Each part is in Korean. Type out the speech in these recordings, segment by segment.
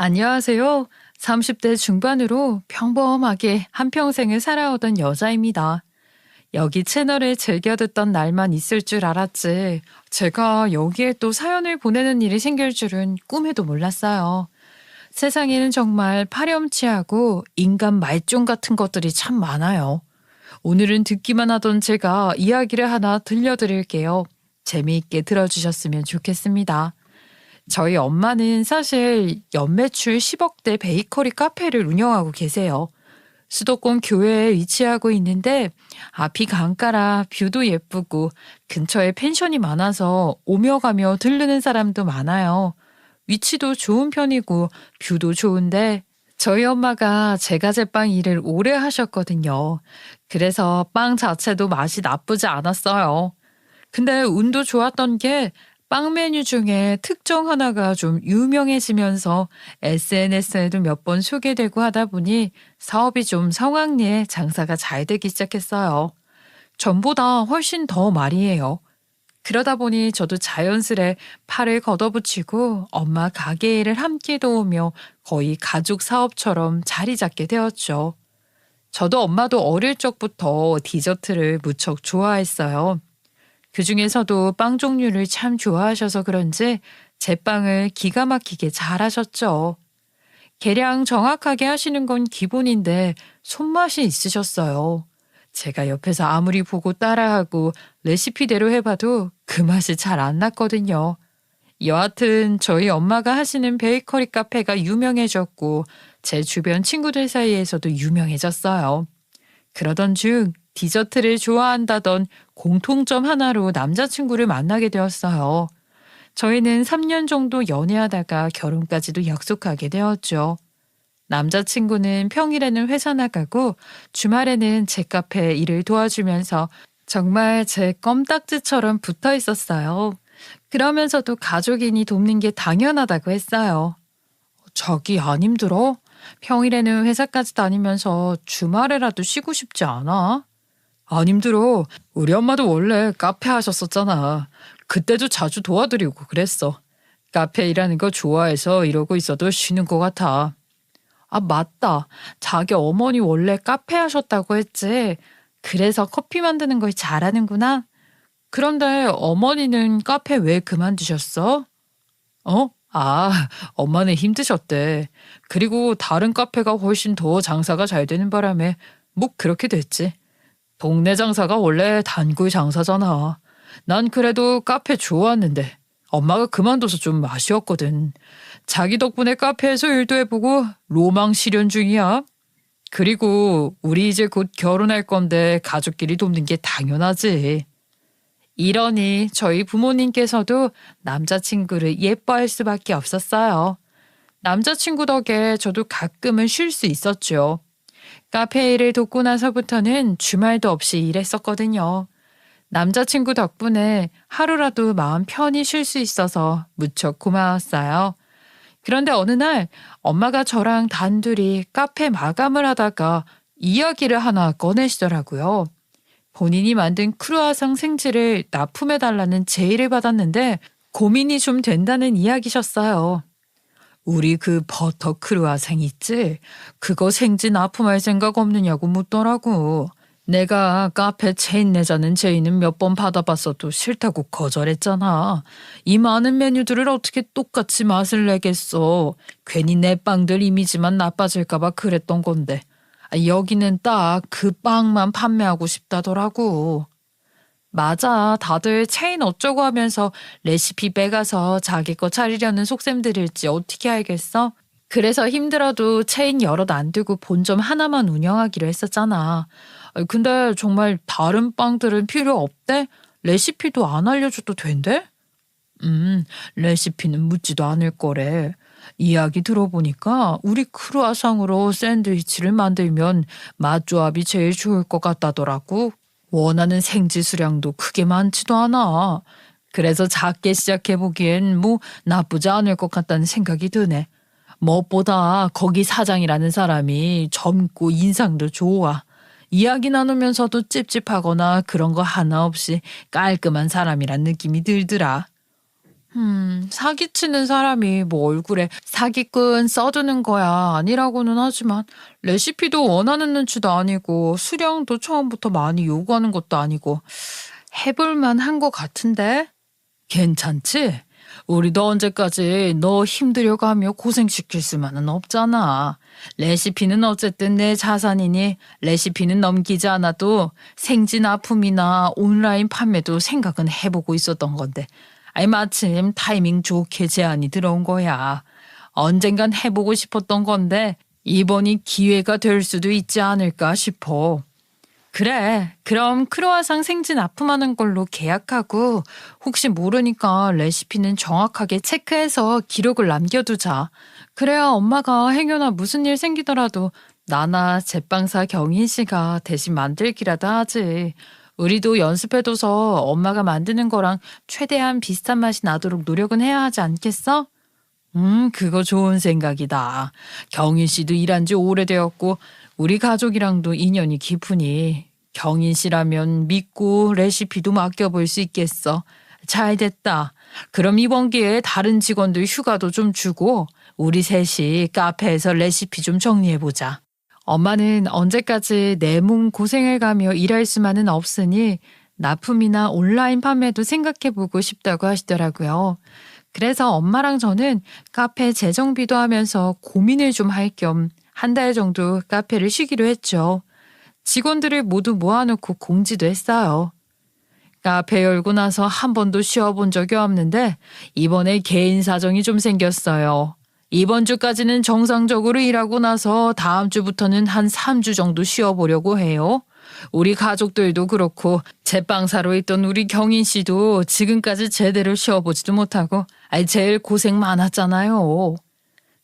안녕하세요. 30대 중반으로 평범하게 한평생을 살아오던 여자입니다. 여기 채널을 즐겨 듣던 날만 있을 줄 알았지. 제가 여기에 또 사연을 보내는 일이 생길 줄은 꿈에도 몰랐어요. 세상에는 정말 파렴치하고 인간 말종 같은 것들이 참 많아요. 오늘은 듣기만 하던 제가 이야기를 하나 들려드릴게요. 재미있게 들어주셨으면 좋겠습니다. 저희 엄마는 사실 연매출 10억대 베이커리 카페를 운영하고 계세요. 수도권 교외에 위치하고 있는데 앞이 강가라 뷰도 예쁘고 근처에 펜션이 많아서 오며 가며 들르는 사람도 많아요. 위치도 좋은 편이고 뷰도 좋은데 저희 엄마가 제과제빵 일을 오래 하셨거든요. 그래서 빵 자체도 맛이 나쁘지 않았어요. 근데 운도 좋았던 게 빵 메뉴 중에 특정 하나가 좀 유명해지면서 SNS에도 몇 번 소개되고 하다 보니 사업이 좀 성황리에 장사가 잘 되기 시작했어요. 전보다 훨씬 더 말이에요. 그러다 보니 저도 자연스레 팔을 걷어붙이고 엄마 가게 일을 함께 도우며 거의 가족 사업처럼 자리 잡게 되었죠. 저도 엄마도 어릴 적부터 디저트를 무척 좋아했어요. 그중에서도 빵 종류를 참 좋아하셔서 그런지 제 빵을 기가 막히게 잘하셨죠. 계량 정확하게 하시는 건 기본인데 손맛이 있으셨어요. 제가 옆에서 아무리 보고 따라하고 레시피대로 해봐도 그 맛이 잘 안 났거든요. 여하튼 저희 엄마가 하시는 베이커리 카페가 유명해졌고 제 주변 친구들 사이에서도 유명해졌어요. 그러던 중 디저트를 좋아한다던 공통점 하나로 남자친구를 만나게 되었어요. 저희는 3년 정도 연애하다가 결혼까지도 약속하게 되었죠. 남자친구는 평일에는 회사 나가고 주말에는 제 카페 일을 도와주면서 정말 제 껌딱지처럼 붙어 있었어요. 그러면서도 가족이니 돕는 게 당연하다고 했어요. 자기 안 힘들어? 평일에는 회사까지 다니면서 주말에라도 쉬고 싶지 않아? 안 힘들어. 우리 엄마도 원래 카페 하셨었잖아. 그때도 자주 도와드리고 그랬어. 카페 일하는 거 좋아해서 이러고 있어도 쉬는 것 같아. 아, 맞다. 자기 어머니 원래 카페 하셨다고 했지. 그래서 커피 만드는 걸 잘하는구나. 그런데 어머니는 카페 왜 그만두셨어? 어? 아, 엄마는 힘드셨대. 그리고 다른 카페가 훨씬 더 장사가 잘 되는 바람에 뭐 그렇게 됐지. 동네 장사가 원래 단골 장사잖아. 난 그래도 카페 좋아했는데 엄마가 그만둬서 좀 아쉬웠거든. 자기 덕분에 카페에서 일도 해보고 로망 실현 중이야. 그리고 우리 이제 곧 결혼할 건데 가족끼리 돕는 게 당연하지. 이러니 저희 부모님께서도 남자친구를 예뻐할 수밖에 없었어요. 남자친구 덕에 저도 가끔은 쉴 수 있었죠. 카페 일을 돕고 나서부터는 주말도 없이 일했었거든요. 남자친구 덕분에 하루라도 마음 편히 쉴 수 있어서 무척 고마웠어요. 그런데 어느 날 엄마가 저랑 단둘이 카페 마감을 하다가 이야기를 하나 꺼내시더라고요. 본인이 만든 크루아상 생지를 납품해달라는 제의를 받았는데 고민이 좀 된다는 이야기셨어요. 우리 그 버터 크루아상 있지? 그거 생지 납품할 생각 없느냐고 묻더라고. 내가 카페 체인 내자는 제의는 몇 번 받아봤어도 싫다고 거절했잖아. 이 많은 메뉴들을 어떻게 똑같이 맛을 내겠어. 괜히 내 빵들 이미지만 나빠질까봐 그랬던 건데. 여기는 딱 그 빵만 판매하고 싶다더라고. 맞아. 다들 체인 어쩌고 하면서 레시피 빼가서 자기 거 차리려는 속셈들일지 어떻게 알겠어? 그래서 힘들어도 체인 여럿 안 두고 본점 하나만 운영하기로 했었잖아. 근데 정말 다른 빵들은 필요 없대? 레시피도 안 알려줘도 된대? 레시피는 묻지도 않을 거래. 이야기 들어보니까 우리 크루아상으로 샌드위치를 만들면 맛 조합이 제일 좋을 것 같다더라고. 원하는 생지 수량도 크게 많지도 않아. 그래서 작게 시작해보기엔 뭐 나쁘지 않을 것 같다는 생각이 드네. 무엇보다 거기 사장이라는 사람이 젊고 인상도 좋아. 이야기 나누면서도 찝찝하거나 그런 거 하나 없이 깔끔한 사람이란 느낌이 들더라. 사기치는 사람이 뭐 얼굴에 사기꾼 써두는 거야 아니라고는 하지만 레시피도 원하는 눈치도 아니고 수량도 처음부터 많이 요구하는 것도 아니고 해볼 만한 것 같은데? 괜찮지? 우리도 언제까지 너 힘들려고 하며 고생시킬 수만은 없잖아. 레시피는 어쨌든 내 자산이니 레시피는 넘기지 않아도 생진 아픔이나 온라인 판매도 생각은 해보고 있었던 건데 아이 마침 타이밍 좋게 제안이 들어온 거야. 언젠간 해보고 싶었던 건데 이번이 기회가 될 수도 있지 않을까 싶어. 그래, 그럼 크로와상 생진 납품하는 걸로 계약하고 혹시 모르니까 레시피는 정확하게 체크해서 기록을 남겨두자. 그래야 엄마가 행여나 무슨 일 생기더라도 나나 제빵사 경인 씨가 대신 만들기라도 하지. 우리도 연습해둬서 엄마가 만드는 거랑 최대한 비슷한 맛이 나도록 노력은 해야 하지 않겠어? 그거 좋은 생각이다. 경인 씨도 일한 지 오래되었고 우리 가족이랑도 인연이 깊으니 경인 씨라면 믿고 레시피도 맡겨볼 수 있겠어. 잘 됐다. 그럼 이번 기회에 다른 직원들 휴가도 좀 주고 우리 셋이 카페에서 레시피 좀 정리해보자. 엄마는 언제까지 내 몸 고생을 가며 일할 수만은 없으니 납품이나 온라인 판매도 생각해보고 싶다고 하시더라고요. 그래서 엄마랑 저는 카페 재정비도 하면서 고민을 좀 할 겸 한 달 정도 카페를 쉬기로 했죠. 직원들을 모두 모아놓고 공지도 했어요. 카페 열고 나서 한 번도 쉬어본 적이 없는데 이번에 개인 사정이 좀 생겼어요. 이번 주까지는 정상적으로 일하고 나서 다음 주부터는 한 3주 정도 쉬어보려고 해요. 우리 가족들도 그렇고 제빵사로 있던 우리 경인 씨도 지금까지 제대로 쉬어보지도 못하고 제일 고생 많았잖아요.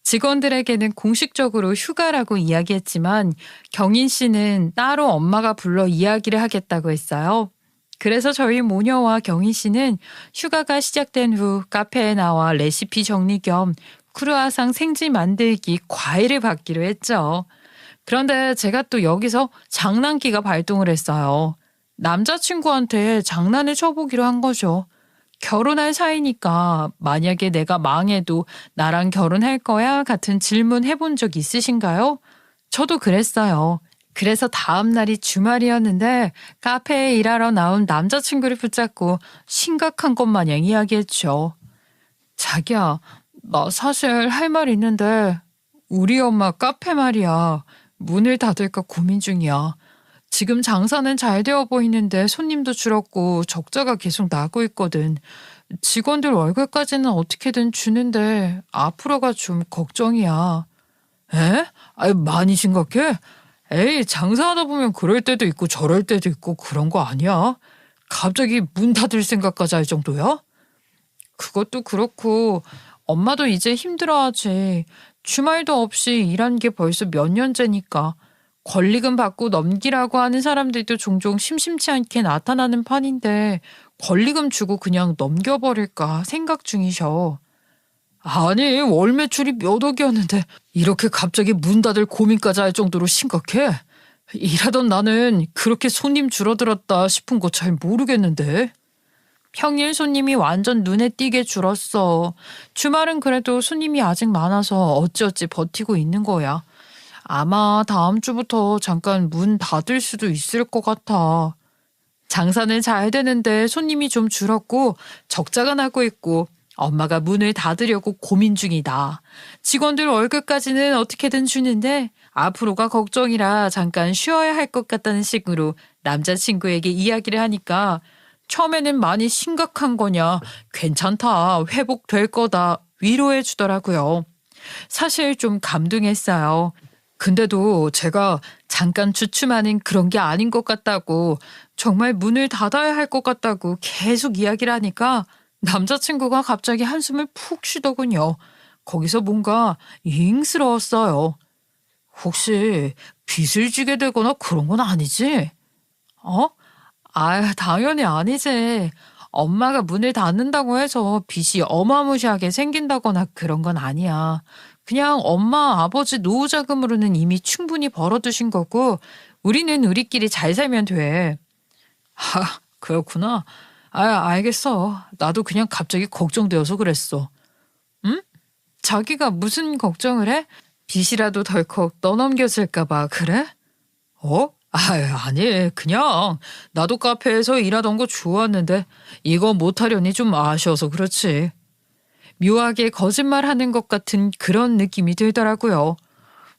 직원들에게는 공식적으로 휴가라고 이야기했지만 경인 씨는 따로 엄마가 불러 이야기를 하겠다고 했어요. 그래서 저희 모녀와 경인 씨는 휴가가 시작된 후 카페에 나와 레시피 정리 겸 크루아상 생지 만들기 과외를 받기로 했죠. 그런데 제가 또 여기서 장난기가 발동을 했어요. 남자친구한테 장난을 쳐보기로 한 거죠. 결혼할 사이니까 만약에 내가 망해도 나랑 결혼할 거야? 같은 질문 해본 적 있으신가요? 저도 그랬어요. 그래서 다음 날이 주말이었는데 카페에 일하러 나온 남자친구를 붙잡고 심각한 것 마냥 이야기했죠. 자기야, 나 사실 할 말 있는데 우리 엄마 카페 말이야. 문을 닫을까 고민 중이야. 지금 장사는 잘 되어 보이는데 손님도 줄었고 적자가 계속 나고 있거든. 직원들 월급까지는 어떻게든 주는데 앞으로가 좀 걱정이야. 에? 많이 심각해? 에이, 장사하다 보면 그럴 때도 있고 저럴 때도 있고 그런 거 아니야? 갑자기 문 닫을 생각까지 할 정도야? 그것도 그렇고 엄마도 이제 힘들어하지. 주말도 없이 일한 게 벌써 몇 년째니까. 권리금 받고 넘기라고 하는 사람들도 종종 심심치 않게 나타나는 판인데 권리금 주고 그냥 넘겨버릴까 생각 중이셔. 아니, 월 매출이 몇 억이었는데 이렇게 갑자기 문 닫을 고민까지 할 정도로 심각해? 일하던 나는 그렇게 손님 줄어들었다 싶은 거 잘 모르겠는데. 평일 손님이 완전 눈에 띄게 줄었어. 주말은 그래도 손님이 아직 많아서 어찌어찌 버티고 있는 거야. 아마 다음 주부터 잠깐 문 닫을 수도 있을 것 같아. 장사는 잘 되는데 손님이 좀 줄었고 적자가 나고 있고 엄마가 문을 닫으려고 고민 중이다. 직원들 월급까지는 어떻게든 주는데 앞으로가 걱정이라 잠깐 쉬어야 할 것 같다는 식으로 남자친구에게 이야기를 하니까 처음에는 많이 심각한 거냐, 괜찮다, 회복될 거다 위로해 주더라고요. 사실 좀 감동했어요. 근데도 제가 잠깐 주춤하는 그런 게 아닌 것 같다고 정말 문을 닫아야 할 것 같다고 계속 이야기를 하니까 남자친구가 갑자기 한숨을 푹 쉬더군요. 거기서 뭔가 잉스러웠어요. 혹시 빚을 지게 되거나 그런 건 아니지? 어? 당연히 아니지. 엄마가 문을 닫는다고 해서 빚이 어마무시하게 생긴다거나 그런 건 아니야. 그냥 엄마, 아버지 노후 자금으로는 이미 충분히 벌어두신 거고 우리는 우리끼리 잘 살면 돼. 그렇구나. 알겠어. 나도 그냥 갑자기 걱정되어서 그랬어. 응? 자기가 무슨 걱정을 해? 빚이라도 덜컥 떠넘겨질까 봐 그래? 어? 아니, 그냥 나도 카페에서 일하던 거 좋았는데 이거 못하려니 좀 아쉬워서 그렇지. 묘하게 거짓말하는 것 같은 그런 느낌이 들더라고요.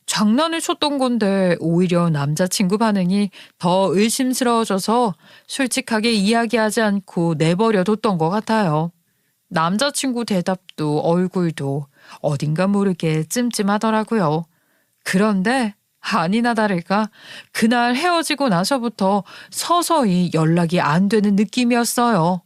장난을 쳤던 건데 오히려 남자친구 반응이 더 의심스러워져서 솔직하게 이야기하지 않고 내버려뒀던 것 같아요. 남자친구 대답도 얼굴도 어딘가 모르게 찜찜하더라고요. 그런데 아니나 다를까 그날 헤어지고 나서부터 서서히 연락이 안 되는 느낌이었어요.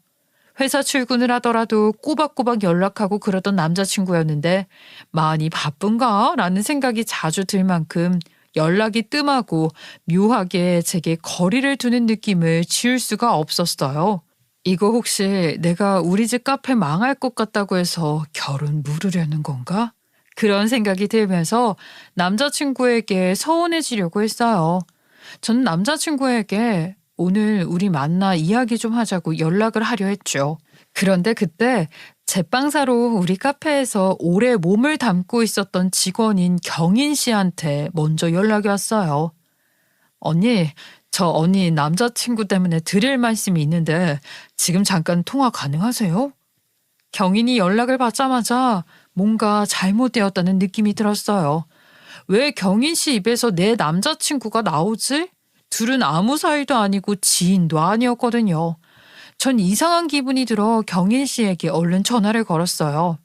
회사 출근을 하더라도 꼬박꼬박 연락하고 그러던 남자친구였는데 많이 바쁜가? 라는 생각이 자주 들 만큼 연락이 뜸하고 묘하게 제게 거리를 두는 느낌을 지울 수가 없었어요. 이거 혹시 내가 우리 집 카페 망할 것 같다고 해서 결혼 물으려는 건가? 그런 생각이 들면서 남자친구에게 서운해지려고 했어요. 전 남자친구에게 오늘 우리 만나 이야기 좀 하자고 연락을 하려 했죠. 그런데 그때 제빵사로 우리 카페에서 오래 몸을 담고 있었던 직원인 경인 씨한테 먼저 연락이 왔어요. 언니, 저 언니 남자친구 때문에 드릴 말씀이 있는데 지금 잠깐 통화 가능하세요? 경인이 연락을 받자마자 뭔가 잘못되었다는 느낌이 들었어요. 왜 경인 씨 입에서 내 남자친구가 나오지? 둘은 아무 사이도 아니고 지인도 아니었거든요. 전 이상한 기분이 들어 경인 씨에게 얼른 전화를 걸었어요.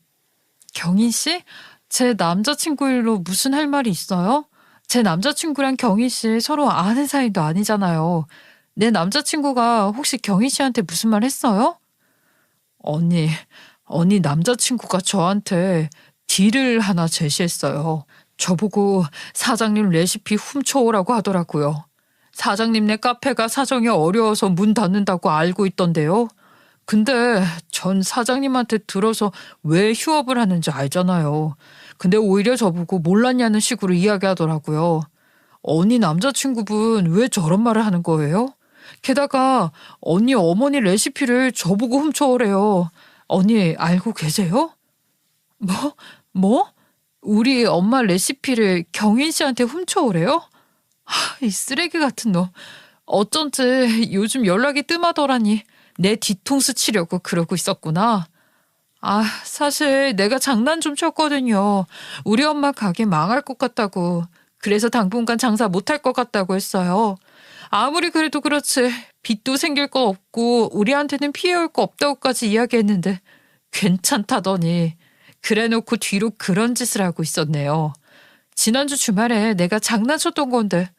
경인 씨? 제 남자친구 일로 무슨 할 말이 있어요? 제 남자친구랑 경인 씨 서로 아는 사이도 아니잖아요. 내 남자친구가 혹시 경인 씨한테 무슨 말 했어요? 언니, 언니 남자친구가 저한테 딜을 하나 제시했어요. 저보고 사장님 레시피 훔쳐오라고 하더라고요. 사장님네 카페가 사정이 어려워서 문 닫는다고 알고 있던데요. 근데 전 사장님한테 들어서 왜 휴업을 하는지 알잖아요. 근데 오히려 저보고 몰랐냐는 식으로 이야기하더라고요. 언니 남자친구분 왜 저런 말을 하는 거예요? 게다가 언니 어머니 레시피를 저보고 훔쳐오래요. 언니 알고 계세요? 뭐? 뭐? 우리 엄마 레시피를 경인 씨한테 훔쳐오래요? 이 쓰레기 같은 놈. 어쩐지 요즘 연락이 뜸하더라니 내 뒤통수 치려고 그러고 있었구나. 사실 내가 장난 좀 쳤거든요. 우리 엄마 가게 망할 것 같다고. 그래서 당분간 장사 못할 것 같다고 했어요. 아무리 그래도 그렇지. 빚도 생길 거 없고 우리한테는 피해 올 거 없다고까지 이야기했는데 괜찮다더니 그래놓고 뒤로 그런 짓을 하고 있었네요. 지난주 주말에 내가 장난쳤던 건데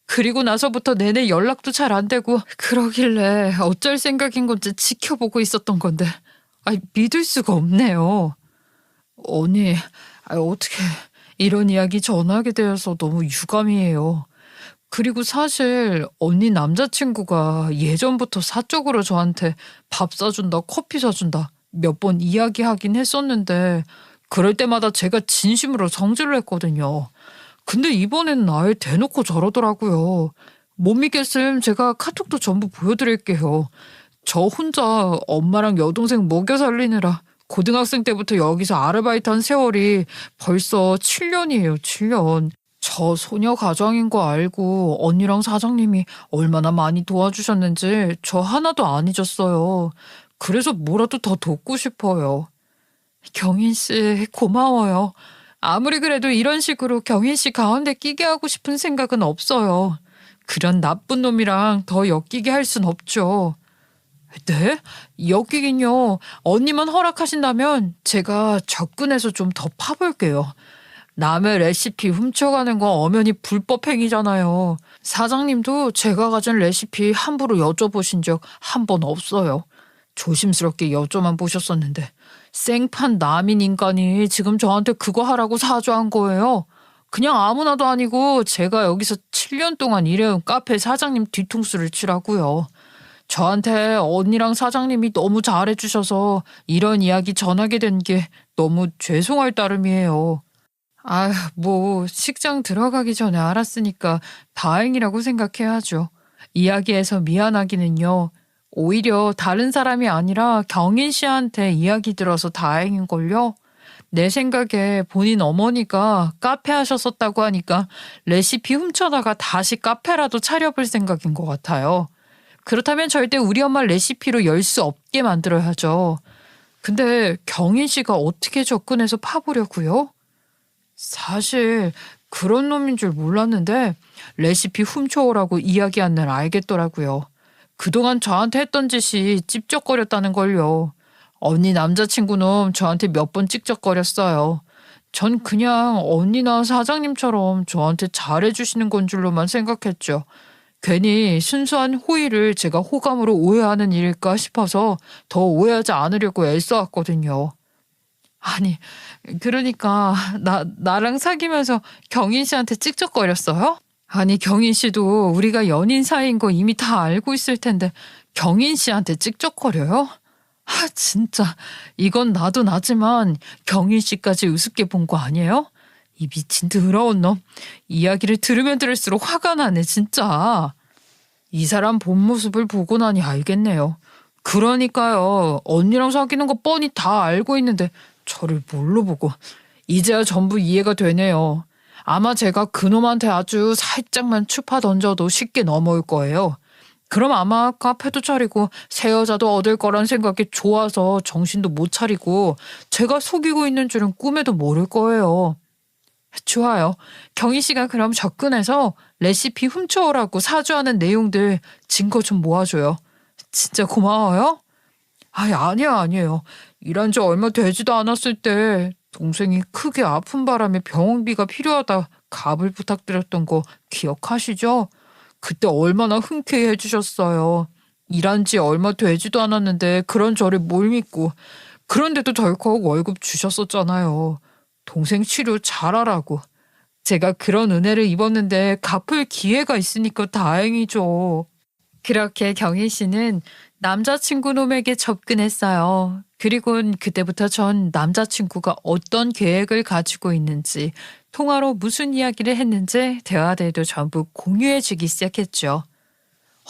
그리고 나서부터 내내 연락도 잘 안 되고 그러길래 어쩔 생각인 건지 지켜보고 있었던 건데 믿을 수가 없네요. 언니, 어떻게 이런 이야기 전하게 되어서 너무 유감이에요. 그리고 사실 언니 남자친구가 예전부터 사적으로 저한테 밥 사준다, 커피 사준다 몇 번 이야기하긴 했었는데 그럴 때마다 제가 진심으로 성질을 했거든요. 근데 이번엔 아예 대놓고 저러더라고요. 못 믿겠음 제가 카톡도 전부 보여드릴게요. 저 혼자 엄마랑 여동생 먹여 살리느라 고등학생 때부터 여기서 아르바이트 한 세월이 벌써 7년이에요, 7년. 저 소녀 가장인 거 알고 언니랑 사장님이 얼마나 많이 도와주셨는지 저 하나도 안 잊었어요. 그래서 뭐라도 더 돕고 싶어요. 경인 씨, 고마워요. 아무리 그래도 이런 식으로 경인 씨 가운데 끼게 하고 싶은 생각은 없어요. 그런 나쁜 놈이랑 더 엮이게 할 순 없죠. 네? 엮이긴요. 언니만 허락하신다면 제가 접근해서 좀 더 파볼게요. 남의 레시피 훔쳐가는 건 엄연히 불법 행위잖아요. 사장님도 제가 가진 레시피 함부로 여쭤보신 적 한 번 없어요. 조심스럽게 여쭤만 보셨었는데 생판 남인 인간이 지금 저한테 그거 하라고 사주한 거예요. 그냥 아무나도 아니고 제가 여기서 7년 동안 일해온 카페 사장님 뒤통수를 치라고요. 저한테 언니랑 사장님이 너무 잘해주셔서 이런 이야기 전하게 된 게 너무 죄송할 따름이에요. 뭐 식장 들어가기 전에 알았으니까 다행이라고 생각해야죠. 이야기해서 미안하기는요. 오히려 다른 사람이 아니라 경인 씨한테 이야기 들어서 다행인걸요. 내 생각에 본인 어머니가 카페 하셨었다고 하니까 레시피 훔쳐다가 다시 카페라도 차려볼 생각인 것 같아요. 그렇다면 절대 우리 엄마 레시피로 열 수 없게 만들어야죠. 근데 경인 씨가 어떻게 접근해서 파보려고요? 사실 그런 놈인 줄 몰랐는데 레시피 훔쳐오라고 이야기한 날 알겠더라고요. 그동안 저한테 했던 짓이 찝쩍거렸다는 걸요. 언니 남자친구 놈 저한테 몇 번 찍적거렸어요. 전 그냥 언니나 사장님처럼 저한테 잘해주시는 건 줄로만 생각했죠. 괜히 순수한 호의를 제가 호감으로 오해하는 일일까 싶어서 더 오해하지 않으려고 애써왔거든요. 아니, 그러니까 나랑 사귀면서 경인 씨한테 찍적거렸어요? 아니, 경인 씨도 우리가 연인 사이인 거 이미 다 알고 있을 텐데 경인 씨한테 찍적거려요? 아, 진짜 이건 나도 나지만 경인 씨까지 우습게 본 거 아니에요? 이 미친 더러운 놈. 이야기를 들으면 들을수록 화가 나네, 진짜. 이 사람 본 모습을 보고 나니 알겠네요. 그러니까요. 언니랑 사귀는 거 뻔히 다 알고 있는데 저를 뭘로 보고. 이제야 전부 이해가 되네요. 아마 제가 그놈한테 아주 살짝만 추파 던져도 쉽게 넘어올 거예요. 그럼 아마 카페도 차리고 새 여자도 얻을 거란 생각이 좋아서 정신도 못 차리고 제가 속이고 있는 줄은 꿈에도 모를 거예요. 좋아요. 경희 씨가 그럼 접근해서 레시피 훔쳐오라고 사주하는 내용들 증거 좀 모아줘요. 진짜 고마워요. 아니에요. 일한 지 얼마 되지도 않았을 때 동생이 크게 아픈 바람에 병원비가 필요하다 갑을 부탁드렸던 거 기억하시죠? 그때 얼마나 흔쾌히 해주셨어요. 일한 지 얼마 되지도 않았는데 그런 저를 뭘 믿고 그런데도 덜컥 월급 주셨었잖아요. 동생 치료 잘하라고. 제가 그런 은혜를 입었는데 갚을 기회가 있으니까 다행이죠. 그렇게 경희 씨는 남자친구 놈에게 접근했어요. 그리곤 그때부터 전 남자친구가 어떤 계획을 가지고 있는지, 통화로 무슨 이야기를 했는지 대화들도 전부 공유해주기 시작했죠.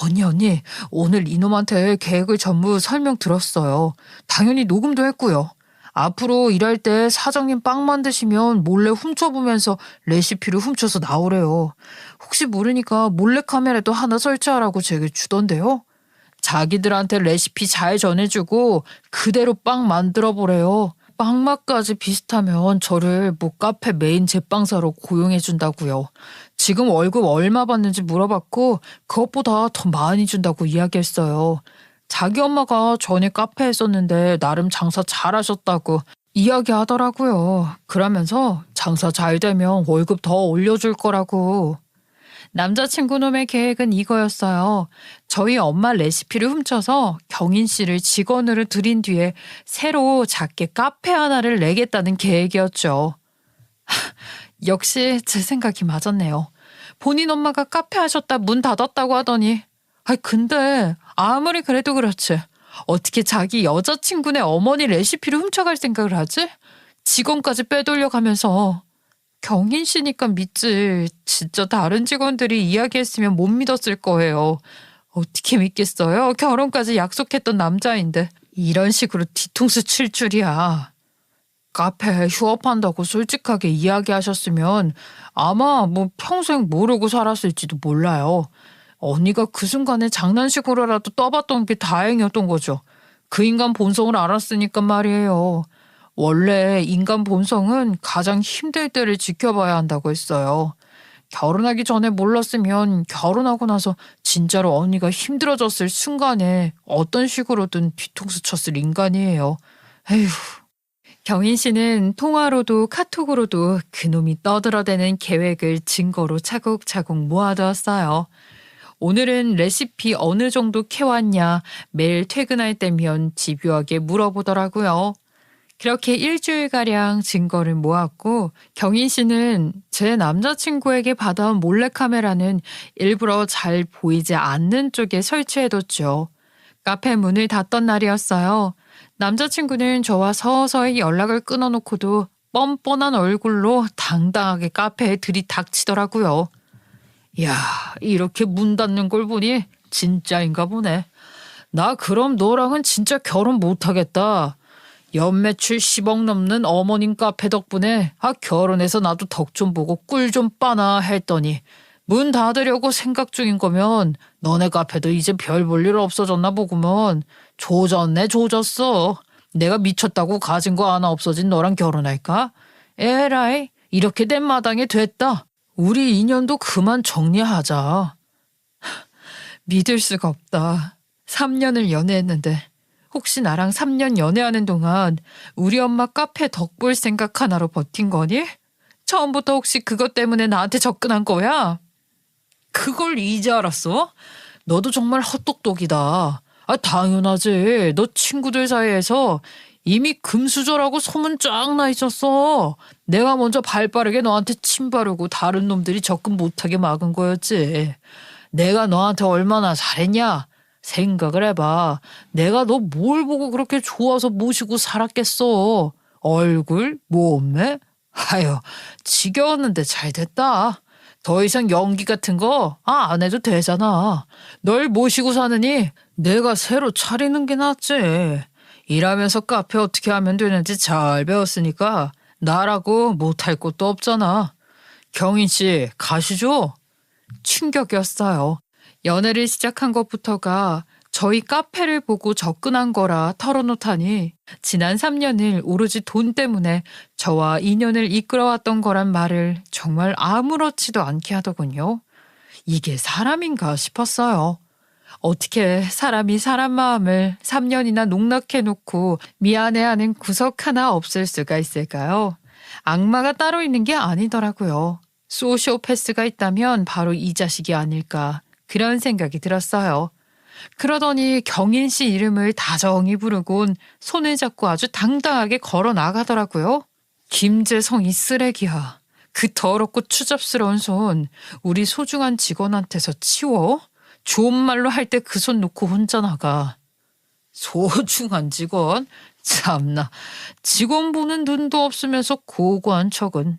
언니, 오늘 이놈한테 계획을 전부 설명 들었어요. 당연히 녹음도 했고요. 앞으로 일할 때 사장님 빵 만드시면 몰래 훔쳐보면서 레시피를 훔쳐서 나오래요. 혹시 모르니까 몰래카메라도 하나 설치하라고 제게 주던데요. 자기들한테 레시피 잘 전해주고 그대로 빵 만들어 보래요. 빵 맛까지 비슷하면 저를 카페 메인 제빵사로 고용해준다고요. 지금 월급 얼마 받는지 물어봤고 그것보다 더 많이 준다고 이야기했어요. 자기 엄마가 전에 카페 했었는데 나름 장사 잘하셨다고 이야기하더라고요. 그러면서 장사 잘 되면 월급 더 올려줄 거라고. 남자친구 놈의 계획은 이거였어요. 저희 엄마 레시피를 훔쳐서 경인 씨를 직원으로 들인 뒤에 새로 작게 카페 하나를 내겠다는 계획이었죠. 역시 제 생각이 맞았네요. 본인 엄마가 카페 하셨다 문 닫았다고 하더니 근데 아무리 그래도 그렇지. 어떻게 자기 여자친구네 어머니 레시피를 훔쳐갈 생각을 하지? 직원까지 빼돌려가면서. 경인 씨니까 믿지. 진짜 다른 직원들이 이야기했으면 못 믿었을 거예요. 어떻게 믿겠어요? 결혼까지 약속했던 남자인데. 이런 식으로 뒤통수 칠 줄이야. 카페 휴업한다고 솔직하게 이야기하셨으면 아마 평생 모르고 살았을지도 몰라요. 언니가 그 순간에 장난식으로라도 떠봤던 게 다행이었던 거죠. 그 인간 본성을 알았으니까 말이에요. 원래 인간 본성은 가장 힘들 때를 지켜봐야 한다고 했어요. 결혼하기 전에 몰랐으면 결혼하고 나서 진짜로 언니가 힘들어졌을 순간에 어떤 식으로든 뒤통수 쳤을 인간이에요. 에휴. 경인 씨는 통화로도 카톡으로도 그놈이 떠들어대는 계획을 증거로 차곡차곡 모아두었어요. 오늘은 레시피 어느 정도 캐왔냐 매일 퇴근할 때면 집요하게 물어보더라고요. 그렇게 일주일가량 증거를 모았고 경인 씨는 제 남자친구에게 받아온 몰래카메라는 일부러 잘 보이지 않는 쪽에 설치해뒀죠. 카페 문을 닫던 날이었어요. 남자친구는 저와 서서히 연락을 끊어놓고도 뻔뻔한 얼굴로 당당하게 카페에 들이닥치더라고요. 야, 이렇게 문 닫는 걸 보니 진짜인가 보네. 나 그럼 너랑은 진짜 결혼 못하겠다. 연매출 10억 넘는 어머님 카페 덕분에 결혼해서 나도 덕 좀 보고 꿀 좀 빠나 했더니 문 닫으려고 생각 중인 거면 너네 카페도 이제 별 볼 일 없어졌나 보구먼. 조졌네 조졌어. 내가 미쳤다고 가진 거 하나 없어진 너랑 결혼할까? 에라이 이렇게 된 마당에 됐다. 우리 인연도 그만 정리하자. 믿을 수가 없다. 3년을 연애했는데 혹시 나랑 3년 연애하는 동안 우리 엄마 카페 덕볼 생각 하나로 버틴 거니? 처음부터 혹시 그것 때문에 나한테 접근한 거야? 그걸 이제 알았어? 너도 정말 헛똑똑이다. 당연하지. 너 친구들 사이에서 이미 금수저라고 소문 쫙 나 있었어. 내가 먼저 발 빠르게 너한테 침 바르고 다른 놈들이 접근 못하게 막은 거였지. 내가 너한테 얼마나 잘했냐? 생각을 해봐. 내가 너 뭘 보고 그렇게 좋아서 모시고 살았겠어. 얼굴? 몸매? 아유, 지겨웠는데 잘 됐다. 더 이상 연기 같은 거 안 해도 되잖아. 널 모시고 사느니 내가 새로 차리는 게 낫지. 일하면서 카페 어떻게 하면 되는지 잘 배웠으니까 나라고 못할 것도 없잖아. 경인 씨 가시죠? 충격이었어요. 연애를 시작한 것부터가 저희 카페를 보고 접근한 거라 털어놓다니 지난 3년을 오로지 돈 때문에 저와 인연을 이끌어왔던 거란 말을 정말 아무렇지도 않게 하더군요. 이게 사람인가 싶었어요. 어떻게 사람이 사람 마음을 3년이나 농락해놓고 미안해하는 구석 하나 없을 수가 있을까요? 악마가 따로 있는 게 아니더라고요. 소시오패스가 있다면 바로 이 자식이 아닐까 그런 생각이 들었어요. 그러더니 경인 씨 이름을 다정히 부르곤 손을 잡고 아주 당당하게 걸어 나가더라고요. 김재성이 쓰레기야. 그 더럽고 추잡스러운 손 우리 소중한 직원한테서 치워? 좋은 말로 할 때 그 손 놓고 혼자 나가. 소중한 직원? 참나. 직원 보는 눈도 없으면서 고고한 척은.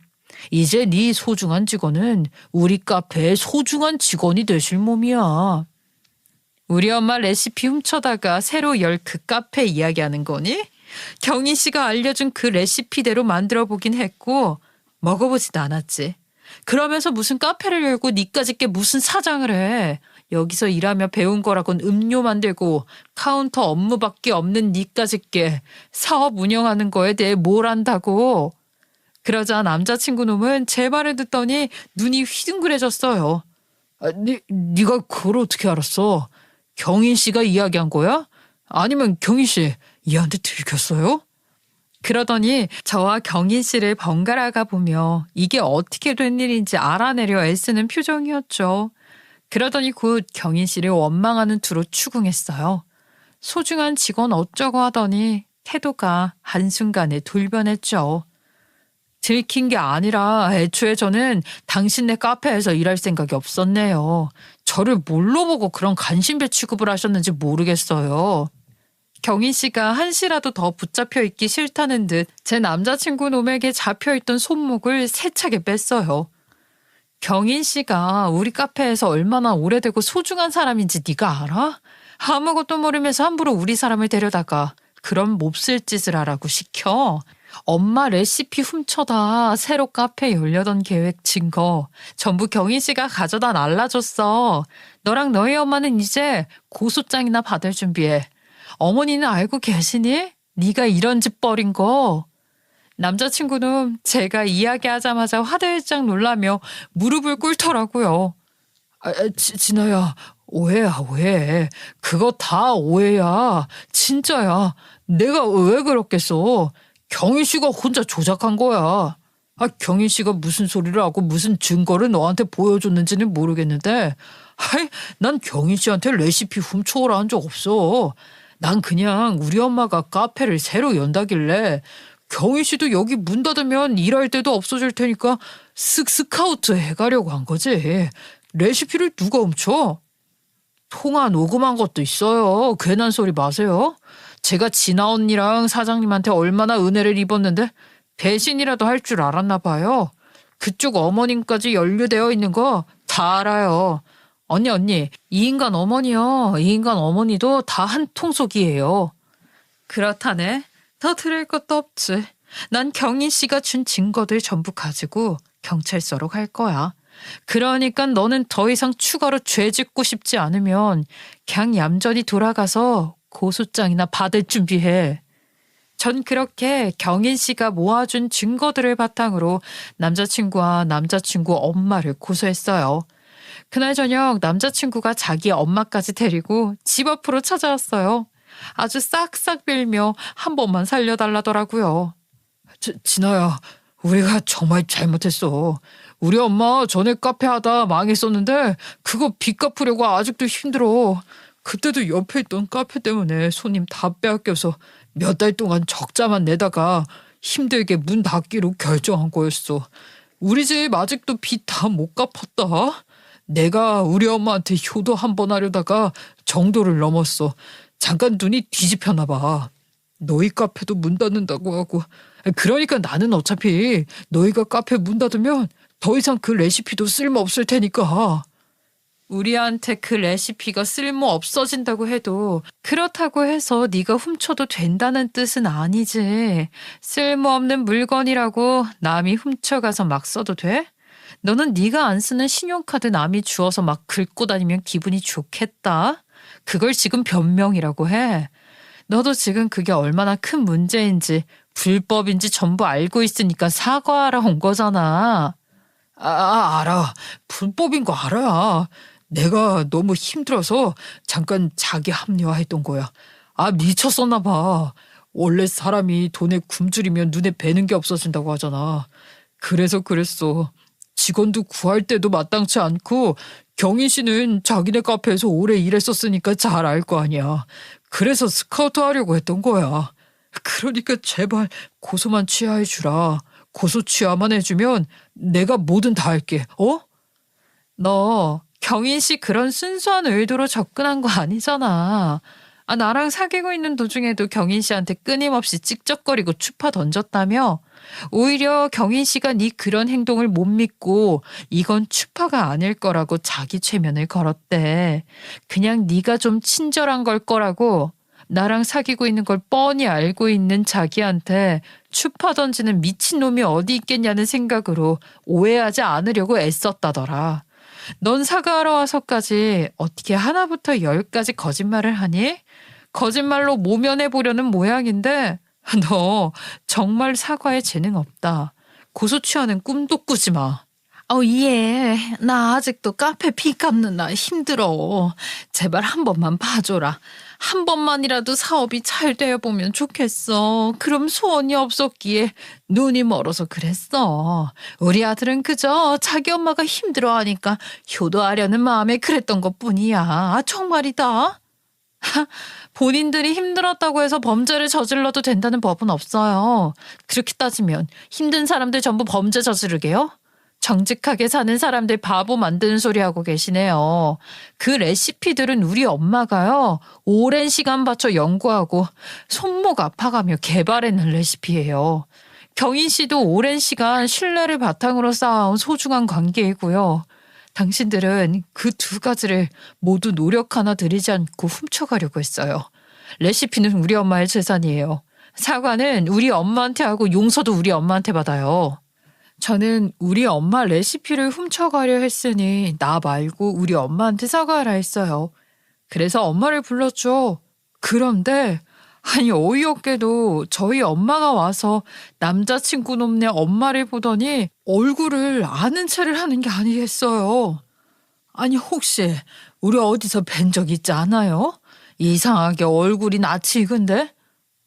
이제 네 소중한 직원은 우리 카페의 소중한 직원이 되실 몸이야. 우리 엄마 레시피 훔쳐다가 새로 열 그 카페 이야기하는 거니? 경인 씨가 알려준 그 레시피대로 만들어 보긴 했고 먹어보지도 않았지. 그러면서 무슨 카페를 열고 니까짓 게 무슨 사장을 해. 여기서 일하며 배운 거라곤 음료 만들고 카운터 업무밖에 없는 니까짓 게 사업 운영하는 거에 대해 뭘 안다고. 그러자 남자친구 놈은 제 말을 듣더니 눈이 휘둥그레졌어요. 네가 그걸 어떻게 알았어? 경인 씨가 이야기한 거야? 아니면 경인 씨 얘한테 들켰어요? 그러더니 저와 경인 씨를 번갈아가 보며 이게 어떻게 된 일인지 알아내려 애쓰는 표정이었죠. 그러더니 곧 경인 씨를 원망하는 투로 추궁했어요. 소중한 직원 어쩌고 하더니 태도가 한순간에 돌변했죠. 들킨 게 아니라 애초에 저는 당신네 카페에서 일할 생각이 없었네요. 저를 뭘로 보고 그런 간신배 취급을 하셨는지 모르겠어요. 경인 씨가 한시라도 더 붙잡혀 있기 싫다는 듯 제 남자친구 놈에게 잡혀있던 손목을 세차게 뺐어요. 경인 씨가 우리 카페에서 얼마나 오래되고 소중한 사람인지 네가 알아? 아무것도 모르면서 함부로 우리 사람을 데려다가 그런 몹쓸 짓을 하라고 시켜. 엄마 레시피 훔쳐다 새로 카페 열려던 계획 증거 전부 경인 씨가 가져다 날라줬어. 너랑 너희 엄마는 이제 고소장이나 받을 준비해. 어머니는 알고 계시니? 네가 이런 짓 벌인 거. 남자친구는 제가 이야기하자마자 화들짝 놀라며 무릎을 꿇더라고요. 진아야, 오해야, 오해. 그거 다 오해야. 진짜야. 내가 왜 그렇겠어. 경인 씨가 혼자 조작한 거야. 경인 씨가 무슨 소리를 하고 무슨 증거를 너한테 보여줬는지는 모르겠는데, 난 경인 씨한테 레시피 훔쳐오라 한 적 없어. 난 그냥 우리 엄마가 카페를 새로 연다길래 경인 씨도 여기 문 닫으면 일할 데도 없어질 테니까 스카우트 해가려고 한 거지. 레시피를 누가 훔쳐? 통화 녹음한 것도 있어요. 괜한 소리 마세요. 제가 진아 언니랑 사장님한테 얼마나 은혜를 입었는데 배신이라도 할 줄 알았나 봐요. 그쪽 어머님까지 연루되어 있는 거 다 알아요. 언니, 이 인간 어머니요. 이 인간 어머니도 다 한 통속이에요. 그렇다네. 더 들을 것도 없지. 난 경인 씨가 준 증거들 전부 가지고 경찰서로 갈 거야. 그러니까 너는 더 이상 추가로 죄 짓고 싶지 않으면 그냥 얌전히 돌아가서 고소장이나 받을 준비해. 전 그렇게 경인 씨가 모아준 증거들을 바탕으로 남자친구와 남자친구 엄마를 고소했어요. 그날 저녁 남자친구가 자기 엄마까지 데리고 집 앞으로 찾아왔어요. 아주 싹싹 빌며 한 번만 살려달라더라고요. 진아야, 우리가 정말 잘못했어. 우리 엄마 전에 카페 하다 망했었는데 그거 빚 갚으려고 아직도 힘들어. 그때도 옆에 있던 카페 때문에 손님 다 빼앗겨서 몇 달 동안 적자만 내다가 힘들게 문 닫기로 결정한 거였어. 우리 집 아직도 빚 다 못 갚았다. 내가 우리 엄마한테 효도 한 번 하려다가 정도를 넘었어. 잠깐 눈이 뒤집혔나 봐. 너희 카페도 문 닫는다고 하고. 그러니까 나는 어차피 너희가 카페 문 닫으면 더 이상 그 레시피도 쓸모없을 테니까. 우리한테 그 레시피가 쓸모 없어진다고 해도 그렇다고 해서 네가 훔쳐도 된다는 뜻은 아니지. 쓸모없는 물건이라고 남이 훔쳐가서 막 써도 돼? 너는 네가 안 쓰는 신용카드 남이 주워서 막 긁고 다니면 기분이 좋겠다. 그걸 지금 변명이라고 해. 너도 지금 그게 얼마나 큰 문제인지 불법인지 전부 알고 있으니까 사과하러 온 거잖아. 알아. 불법인 거 알아. 내가 너무 힘들어서 잠깐 자기 합리화했던 거야. 미쳤었나 봐. 원래 사람이 돈에 굶주리면 눈에 뵈는 게 없어진다고 하잖아. 그래서 그랬어. 직원도 구할 때도 마땅치 않고 경인 씨는 자기네 카페에서 오래 일했었으니까 잘 알 거 아니야. 그래서 스카우트 하려고 했던 거야. 그러니까 제발 고소만 취하해 주라. 고소 취하만 해주면 내가 뭐든 다 할게. 너 경인 씨 그런 순수한 의도로 접근한 거 아니잖아. 나랑 사귀고 있는 도중에도 경인 씨한테 끊임없이 찍적거리고 추파 던졌다며? 오히려 경인 씨가 네 그런 행동을 못 믿고 이건 추파가 아닐 거라고 자기 최면을 걸었대. 그냥 네가 좀 친절한 걸 거라고 나랑 사귀고 있는 걸 뻔히 알고 있는 자기한테 추파 던지는 미친놈이 어디 있겠냐는 생각으로 오해하지 않으려고 애썼다더라. 넌 사과하러 와서까지 어떻게 하나부터 열까지 거짓말을 하니? 거짓말로 모면해보려는 모양인데 너 정말 사과에 재능 없다. 고소 취하는 꿈도 꾸지 마. 예. 나 아직도 카페 피 갚는 나 힘들어. 제발 한 번만 봐줘라. 한 번만이라도 사업이 잘 되어보면 좋겠어. 그럼 소원이 없었기에 눈이 멀어서 그랬어. 우리 아들은 그저 자기 엄마가 힘들어하니까 효도하려는 마음에 그랬던 것뿐이야. 정말이다. 본인들이 힘들었다고 해서 범죄를 저질러도 된다는 법은 없어요. 그렇게 따지면 힘든 사람들 전부 범죄 저지르게요? 정직하게 사는 사람들 바보 만드는 소리 하고 계시네요. 그 레시피들은 우리 엄마가요, 오랜 시간 바쳐 연구하고 손목 아파가며 개발해낸 레시피예요. 경인 씨도 오랜 시간 신뢰를 바탕으로 쌓아온 소중한 관계이고요. 당신들은 그 두 가지를 모두 노력 하나 들이지 않고 훔쳐가려고 했어요. 레시피는 우리 엄마의 재산이에요. 사과는 우리 엄마한테 하고 용서도 우리 엄마한테 받아요. 저는 우리 엄마 레시피를 훔쳐가려 했으니 나 말고 우리 엄마한테 사과하라 했어요. 그래서 엄마를 불렀죠. 그런데 어이없게도 저희 엄마가 와서 남자친구 놈네 엄마를 보더니 얼굴을 아는 체를 하는 게 아니겠어요. 혹시 우리 어디서 뵌 적 있지 않아요? 이상하게 얼굴이 낯이 익은데?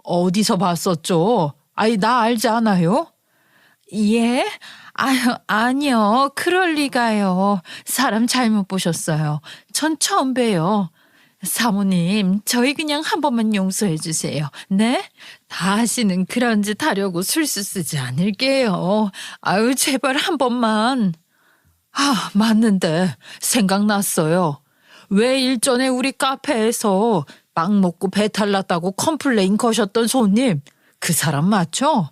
어디서 봤었죠? 나 알지 않아요? 예? 아니요. 그럴 리가요. 사람 잘못 보셨어요. 전 처음 봬요. 사모님, 저희 그냥 한 번만 용서해 주세요. 네? 다시는 그런 짓 하려고 술수 쓰지 않을게요. 제발 한 번만. 맞는데 생각났어요. 왜 일전에 우리 카페에서 빵 먹고 배탈 났다고 컴플레인 거셨던 손님, 그 사람 맞죠?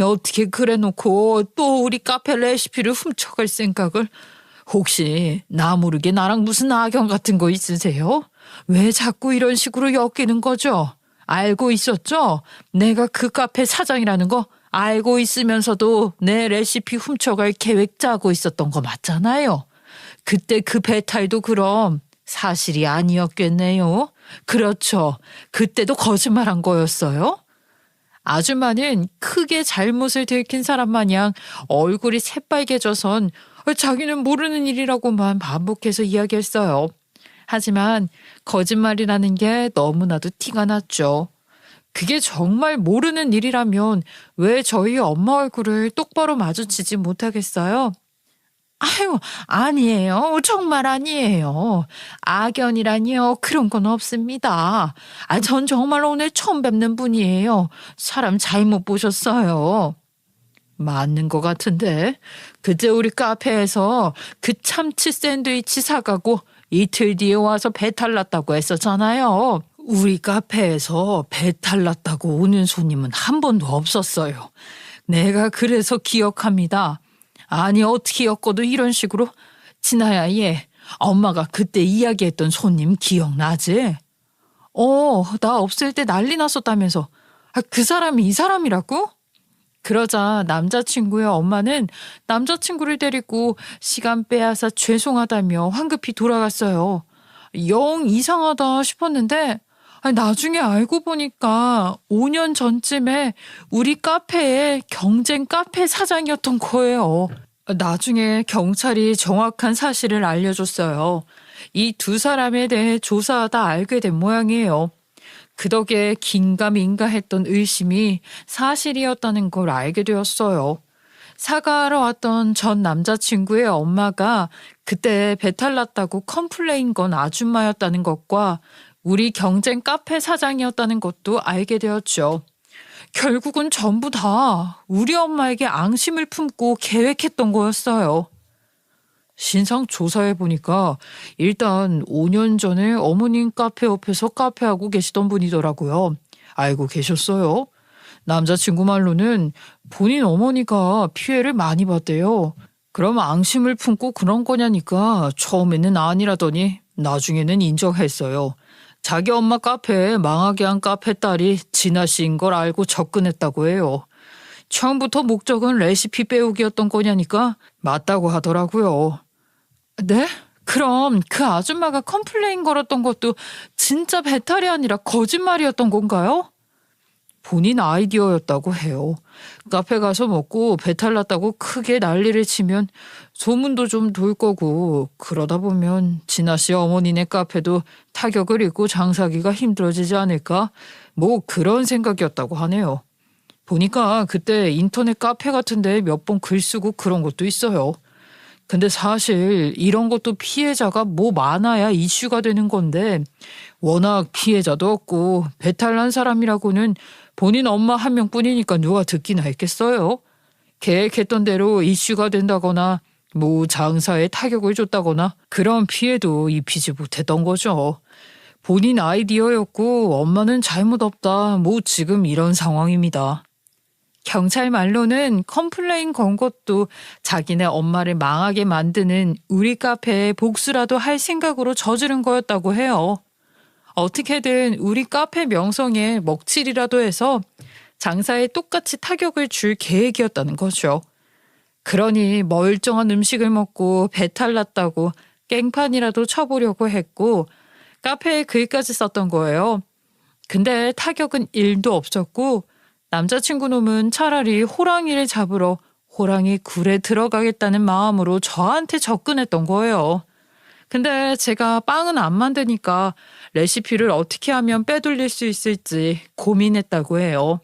어떻게 그래 놓고 또 우리 카페 레시피를 훔쳐갈 생각을. 혹시 나 모르게 나랑 무슨 악연 같은 거 있으세요? 왜 자꾸 이런 식으로 엮이는 거죠? 알고 있었죠? 내가 그 카페 사장이라는 거 알고 있으면서도 내 레시피 훔쳐갈 계획 짜고 있었던 거 맞잖아요. 그때 그 배탈도 그럼 사실이 아니었겠네요. 그렇죠. 그때도 거짓말한 거였어요? 아줌마는 크게 잘못을 들킨 사람 마냥 얼굴이 새빨개져선 자기는 모르는 일이라고만 반복해서 이야기했어요. 하지만 거짓말이라는 게 너무나도 티가 났죠. 그게 정말 모르는 일이라면 왜 저희 엄마 얼굴을 똑바로 마주치지 못하겠어요? 아유, 아니에요. 정말 아니에요. 악연이라니요. 그런 건 없습니다. 전 정말 오늘 처음 뵙는 분이에요. 사람 잘못 보셨어요. 맞는 것 같은데. 그때 우리 카페에서 그 참치 샌드위치 사가고 이틀 뒤에 와서 배탈 났다고 했었잖아요. 우리 카페에서 배탈 났다고 오는 손님은 한 번도 없었어요. 내가 그래서 기억합니다. 아니, 어떻게 엮어도 이런 식으로. 진아야, 얘 엄마가 그때 이야기했던 손님 기억나지? 나 없을 때 난리 났었다면서. 그 사람이 이 사람이라고? 그러자 남자친구의 엄마는 남자친구를 데리고 시간 빼앗아 죄송하다며 황급히 돌아갔어요. 영 이상하다 싶었는데 나중에 알고 보니까 5년 전쯤에 우리 카페의 경쟁 카페 사장이었던 거예요. 나중에 경찰이 정확한 사실을 알려줬어요. 이 두 사람에 대해 조사하다 알게 된 모양이에요. 그 덕에 긴가민가 했던 의심이 사실이었다는 걸 알게 되었어요. 사과하러 왔던 전 남자친구의 엄마가 그때 배탈 났다고 컴플레인 건 아줌마였다는 것과 우리 경쟁 카페 사장이었다는 것도 알게 되었죠. 결국은 전부 다 우리 엄마에게 앙심을 품고 계획했던 거였어요. 신상 조사해 보니까 일단 5년 전에 어머님 카페 옆에서 카페하고 계시던 분이더라고요. 알고 계셨어요? 남자친구 말로는 본인 어머니가 피해를 많이 봤대요. 그럼 앙심을 품고 그런 거냐니까 처음에는 아니라더니 나중에는 인정했어요. 자기 엄마 카페에 망하게 한 카페 딸이 진아 씨인 걸 알고 접근했다고 해요. 처음부터 목적은 레시피 빼오기였던 거냐니까 맞다고 하더라고요. 네? 그럼 그 아줌마가 컴플레인 걸었던 것도 진짜 배탈이 아니라 거짓말이었던 건가요? 본인 아이디어였다고 해요. 카페 가서 먹고 배탈 났다고 크게 난리를 치면 소문도 좀 돌 거고 그러다 보면 진아 씨 어머니네 카페도 타격을 입고 장사하기가 힘들어지지 않을까? 뭐 그런 생각이었다고 하네요. 보니까 그때 인터넷 카페 같은데 몇 번 글 쓰고 그런 것도 있어요. 근데 사실 이런 것도 피해자가 뭐 많아야 이슈가 되는 건데 워낙 피해자도 없고 배탈 난 사람이라고는 본인 엄마 한 명뿐이니까 누가 듣기나 했겠어요? 계획했던 대로 이슈가 된다거나 뭐 장사에 타격을 줬다거나 그런 피해도 입히지 못했던 거죠. 본인 아이디어였고 엄마는 잘못 없다. 뭐 지금 이런 상황입니다. 경찰 말로는 컴플레인 건 것도 자기네 엄마를 망하게 만드는 우리 카페에 복수라도 할 생각으로 저지른 거였다고 해요. 어떻게든 우리 카페 명성에 먹칠이라도 해서 장사에 똑같이 타격을 줄 계획이었다는 거죠. 그러니 멀쩡한 음식을 먹고 배탈 났다고 깽판이라도 쳐보려고 했고 카페에 글까지 썼던 거예요. 근데 타격은 1도 없었고 남자친구 놈은 차라리 호랑이를 잡으러 호랑이 굴에 들어가겠다는 마음으로 저한테 접근했던 거예요. 근데 제가 빵은 안 만드니까 레시피를 어떻게 하면 빼돌릴 수 있을지 고민했다고 해요.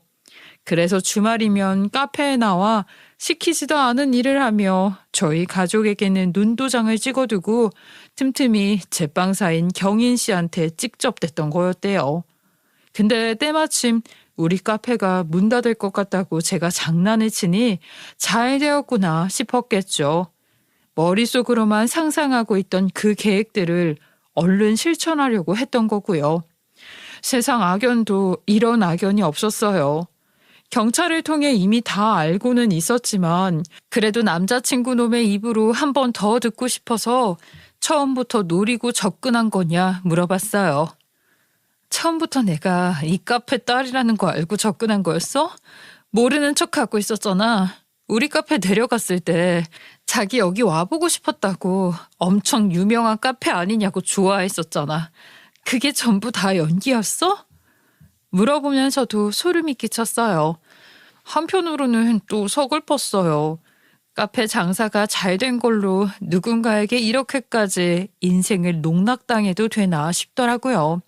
그래서 주말이면 카페에 나와 시키지도 않은 일을 하며 저희 가족에게는 눈도장을 찍어두고 틈틈이 제빵사인 경인 씨한테 직접댔던 거였대요. 근데 때마침 우리 카페가 문 닫을 것 같다고 제가 장난을 치니 잘 되었구나 싶었겠죠. 머릿속으로만 상상하고 있던 그 계획들을 얼른 실천하려고 했던 거고요. 세상 악연도 이런 악연이 없었어요. 경찰을 통해 이미 다 알고는 있었지만 그래도 남자친구 놈의 입으로 한 번 더 듣고 싶어서 처음부터 노리고 접근한 거냐 물어봤어요. 처음부터 내가 이 카페 딸이라는 거 알고 접근한 거였어? 모르는 척하고 있었잖아. 우리 카페 데려갔을 때 자기 여기 와보고 싶었다고 엄청 유명한 카페 아니냐고 좋아했었잖아. 그게 전부 다 연기였어? 물어보면서도 소름이 끼쳤어요. 한편으로는 또 서글펐어요. 카페 장사가 잘 된 걸로 누군가에게 이렇게까지 인생을 농락당해도 되나 싶더라고요.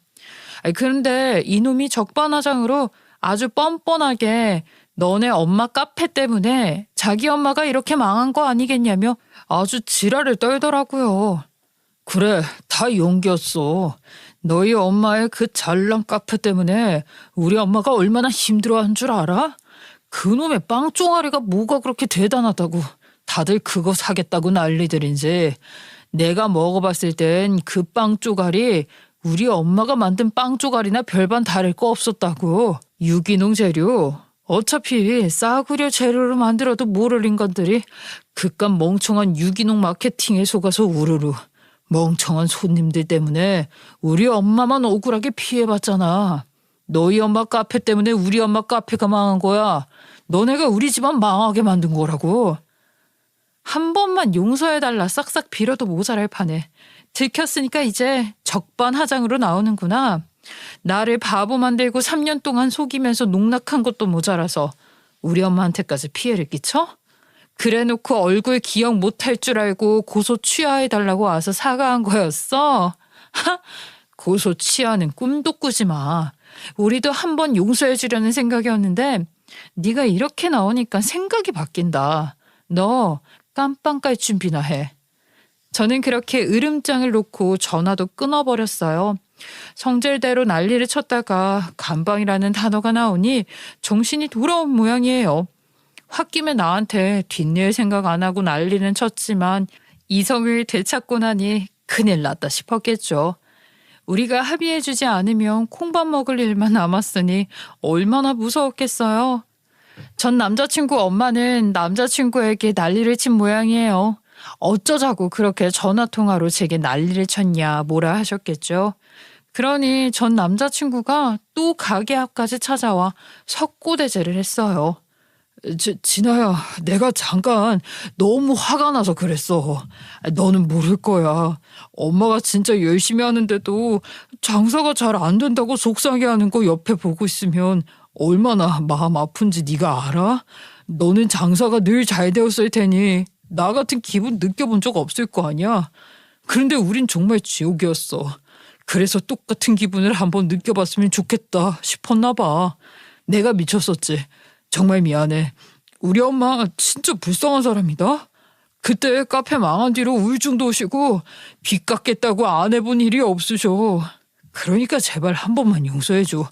그런데 이놈이 적반하장으로 아주 뻔뻔하게 너네 엄마 카페 때문에 자기 엄마가 이렇게 망한 거 아니겠냐며 아주 지랄을 떨더라고요. 그래, 다 연기였어. 너희 엄마의 그 잘난 카페 때문에 우리 엄마가 얼마나 힘들어한 줄 알아? 그놈의 빵 쪼가리가 뭐가 그렇게 대단하다고 다들 그거 사겠다고 난리들인지. 내가 먹어봤을 땐 그 빵 쪼가리 우리 엄마가 만든 빵 쪼가리나 별반 다를 거 없었다고. 유기농 재료. 어차피 싸구려 재료로 만들어도 모를 인간들이 그깟 멍청한 유기농 마케팅에 속아서 우르르. 멍청한 손님들 때문에 우리 엄마만 억울하게 피해봤잖아. 너희 엄마 카페 때문에 우리 엄마 카페가 망한 거야. 너네가 우리 집안 망하게 만든 거라고. 한 번만 용서해달라 싹싹 빌어도 모자랄 판에 들켰으니까 이제 적반하장으로 나오는구나. 나를 바보 만들고 3년 동안 속이면서 농락한 것도 모자라서 우리 엄마한테까지 피해를 끼쳐? 그래놓고 얼굴 기억 못할 줄 알고 고소 취하해달라고 와서 사과한 거였어? 하! 고소 취하는 꿈도 꾸지 마. 우리도 한번 용서해주려는 생각이었는데 네가 이렇게 나오니까 생각이 바뀐다. 너 깜빵 깔 준비나 해. 저는 그렇게 으름장을 놓고 전화도 끊어버렸어요. 성질대로 난리를 쳤다가 감방이라는 단어가 나오니 정신이 돌아온 모양이에요. 홧김에 나한테 뒷일 생각 안 하고 난리는 쳤지만 이성을 되찾고 나니 큰일 났다 싶었겠죠. 우리가 합의해주지 않으면 콩밥 먹을 일만 남았으니 얼마나 무서웠겠어요. 전 남자친구 엄마는 남자친구에게 난리를 친 모양이에요. 어쩌자고 그렇게 전화통화로 제게 난리를 쳤냐 뭐라 하셨겠죠. 그러니 전 남자친구가 또 가게 앞까지 찾아와 석고대죄를 했어요. 진아야, 내가 잠깐 너무 화가 나서 그랬어. 너는 모를 거야. 엄마가 진짜 열심히 하는데도 장사가 잘 안 된다고 속상해하는 거 옆에 보고 있으면 얼마나 마음 아픈지 네가 알아? 너는 장사가 늘 잘 되었을 테니 나 같은 기분 느껴본 적 없을 거 아니야? 그런데 우린 정말 지옥이었어. 그래서 똑같은 기분을 한번 느껴봤으면 좋겠다 싶었나 봐. 내가 미쳤었지. 정말 미안해. 우리 엄마 진짜 불쌍한 사람이다. 그때 카페 망한 뒤로 우울증도 오시고 빚 갚겠다고 안 해본 일이 없으셔. 그러니까 제발 한 번만 용서해줘.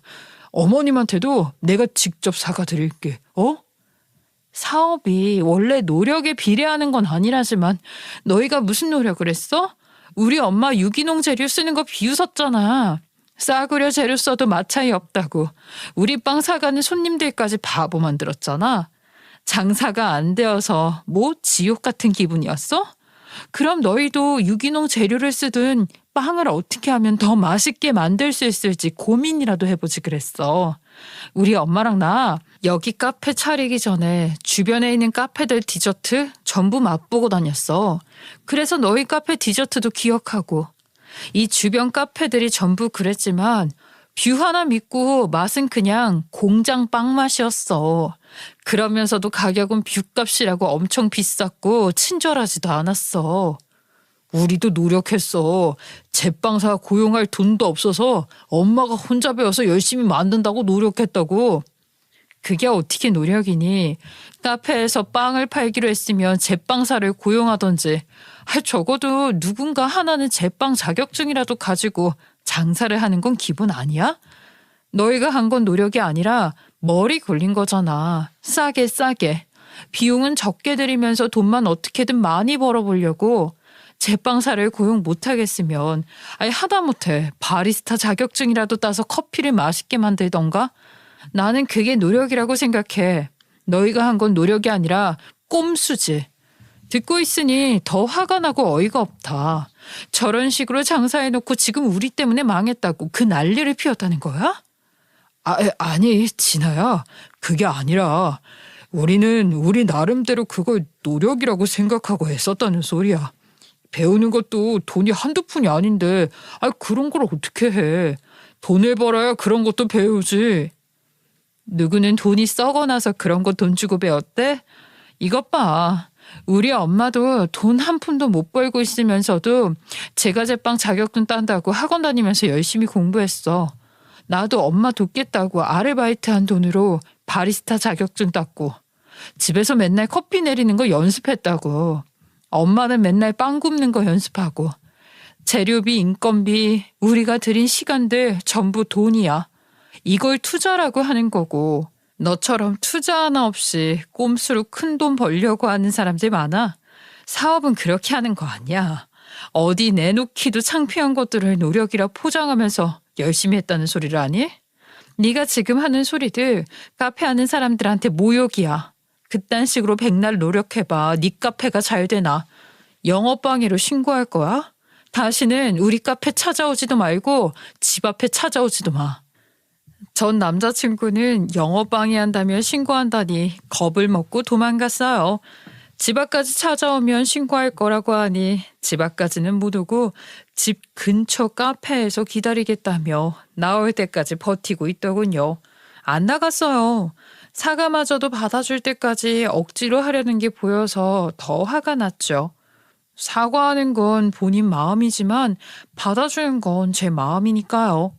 어머님한테도 내가 직접 사과드릴게. 어? 사업이 원래 노력에 비례하는 건 아니라지만 너희가 무슨 노력을 했어? 우리 엄마 유기농 재료 쓰는 거 비웃었잖아. 싸구려 재료 써도 맛 차이 없다고. 우리 빵 사가는 손님들까지 바보 만들었잖아. 장사가 안 되어서 뭐 지옥 같은 기분이었어? 그럼 너희도 유기농 재료를 쓰든 빵을 어떻게 하면 더 맛있게 만들 수 있을지 고민이라도 해보지 그랬어. 우리 엄마랑 나 여기 카페 차리기 전에 주변에 있는 카페들 디저트 전부 맛보고 다녔어. 그래서 너희 카페 디저트도 기억하고. 이 주변 카페들이 전부 그랬지만 뷰 하나 믿고 맛은 그냥 공장 빵 맛이었어. 그러면서도 가격은 뷰값이라고 엄청 비쌌고 친절하지도 않았어. 우리도 노력했어. 제빵사 고용할 돈도 없어서 엄마가 혼자 배워서 열심히 만든다고 노력했다고. 그게 어떻게 노력이니? 카페에서 빵을 팔기로 했으면 제빵사를 고용하던지. 적어도 누군가 하나는 제빵 자격증이라도 가지고 장사를 하는 건 기본 아니야? 너희가 한 건 노력이 아니라 머리 굴린 거잖아. 싸게. 비용은 적게 들이면서 돈만 어떻게든 많이 벌어보려고. 제빵사를 고용 못하겠으면 하다못해 바리스타 자격증이라도 따서 커피를 맛있게 만들던가? 나는 그게 노력이라고 생각해. 너희가 한 건 노력이 아니라 꼼수지. 듣고 있으니 더 화가 나고 어이가 없다. 저런 식으로 장사해놓고 지금 우리 때문에 망했다고 그 난리를 피웠다는 거야? 아니, 진아야. 그게 아니라 우리는 우리 나름대로 그걸 노력이라고 생각하고 했었다는 소리야. 배우는 것도 돈이 한두 푼이 아닌데, 그런 걸 어떻게 해. 돈을 벌어야 그런 것도 배우지. 누구는 돈이 썩어나서 그런 거 돈 주고 배웠대? 이것 봐. 우리 엄마도 돈 한 푼도 못 벌고 있으면서도 제과제빵 자격증 딴다고 학원 다니면서 열심히 공부했어. 나도 엄마 돕겠다고 아르바이트한 돈으로 바리스타 자격증 땄고 집에서 맨날 커피 내리는 거 연습했다고. 엄마는 맨날 빵 굽는 거 연습하고 재료비, 인건비, 우리가 들인 시간들 전부 돈이야. 이걸 투자라고 하는 거고 너처럼 투자 하나 없이 꼼수로 큰 돈 벌려고 하는 사람들 많아. 사업은 그렇게 하는 거 아니야. 어디 내놓기도 창피한 것들을 노력이라 포장하면서 열심히 했다는 소리를 하니? 네가 지금 하는 소리들 카페 하는 사람들한테 모욕이야. 그딴 식으로 백날 노력해봐. 네 카페가 잘 되나? 영업방해로 신고할 거야? 다시는 우리 카페 찾아오지도 말고 집 앞에 찾아오지도 마. 전 남자친구는 영업방해한다며 신고한다니 겁을 먹고 도망갔어요. 집 앞까지 찾아오면 신고할 거라고 하니 집 앞까지는 못 오고 집 근처 카페에서 기다리겠다며 나올 때까지 버티고 있더군요. 안 나갔어요. 사과마저도 받아줄 때까지 억지로 하려는 게 보여서 더 화가 났죠. 사과하는 건 본인 마음이지만 받아주는 건 제 마음이니까요.